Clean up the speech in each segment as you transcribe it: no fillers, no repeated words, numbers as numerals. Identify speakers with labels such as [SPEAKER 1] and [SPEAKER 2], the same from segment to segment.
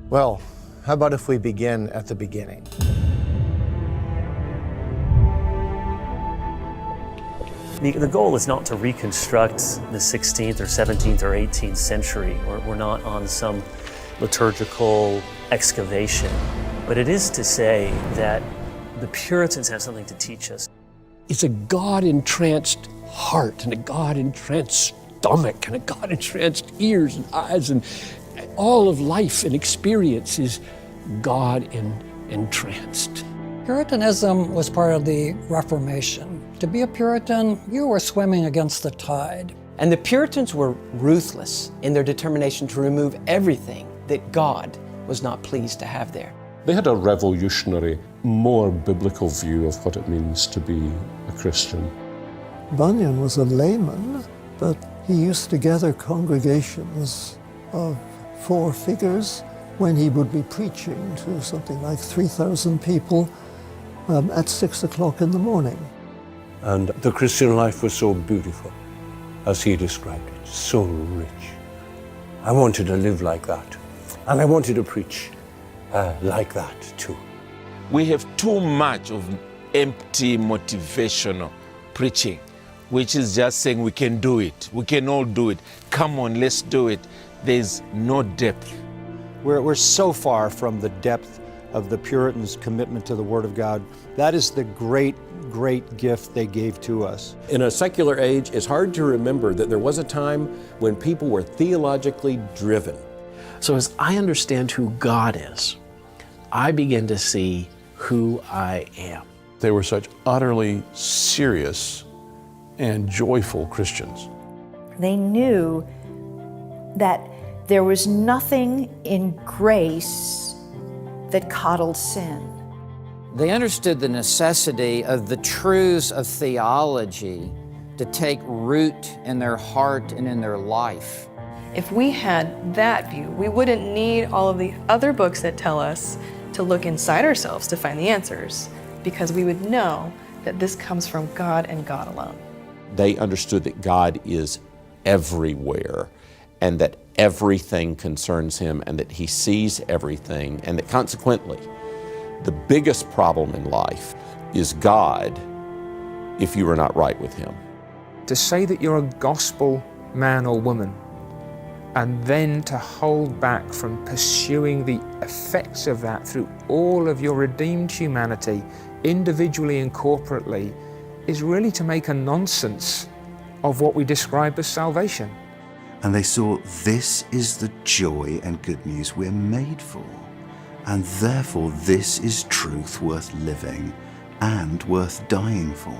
[SPEAKER 1] Well, how about if we begin at the beginning?
[SPEAKER 2] The goal is not to reconstruct the 16th or 17th or 18th century. We're not on some liturgical excavation, but it is to say that the Puritans have something to teach us.
[SPEAKER 3] It's a God-entranced heart and a God-entranced stomach and a God-entranced ears and eyes, and all of life and experience is God-entranced.
[SPEAKER 4] Puritanism was part of the Reformation. To be a Puritan, you were swimming against the tide.
[SPEAKER 5] And the Puritans were ruthless in their determination to remove everything that God was not pleased to have there.
[SPEAKER 6] They had a revolutionary, more biblical view of what it means to be a Christian.
[SPEAKER 7] Bunyan was a layman, but he used to gather congregations of 4 figures when he would be preaching to something like 3,000 people at 6 o'clock in the morning.
[SPEAKER 8] And the Christian life was so beautiful, as he described it, so rich. I wanted to live like that, and I wanted to preach like that too.
[SPEAKER 9] We have too much of empty motivational preaching, which is just saying we can do it, we can all do it, come on, let's do it. There's no depth.
[SPEAKER 10] We're so far from the depth of the Puritans' commitment to the Word of God. That is the great, great gift they gave to us.
[SPEAKER 3] In a secular age, it's hard to remember that there was a time when people were theologically driven.
[SPEAKER 11] So as I understand who God is, I begin to see who I am.
[SPEAKER 12] They were such utterly serious and joyful Christians.
[SPEAKER 13] They knew that there was nothing in grace that coddled sin.
[SPEAKER 14] They understood the necessity of the truths of theology to take root in their heart and in their life.
[SPEAKER 15] If we had that view, we wouldn't need all of the other books that tell us to look inside ourselves to find the answers, because we would know that this comes from God and God alone.
[SPEAKER 16] They understood that God is everywhere and that everything concerns him and that he sees everything, and that consequently the biggest problem in life is God if you are not right with him.
[SPEAKER 17] To say that you're a gospel man or woman and then to hold back from pursuing the effects of that through all of your redeemed humanity, individually and corporately, is really to make a nonsense of what we describe as salvation.
[SPEAKER 18] And they saw this is the joy and good news we're made for, and therefore this is truth worth living and worth dying for.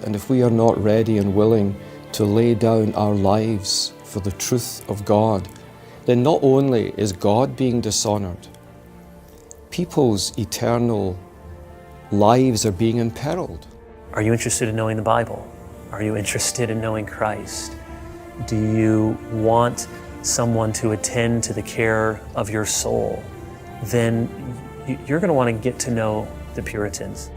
[SPEAKER 19] And if we are not ready and willing to lay down our lives for the truth of God, then not only is God being dishonored, people's eternal lives are being imperiled.
[SPEAKER 2] Are you interested in knowing the Bible? Are you interested in knowing Christ? Do you want someone to attend to the care of your soul? Then you're going to want to get to know the Puritans.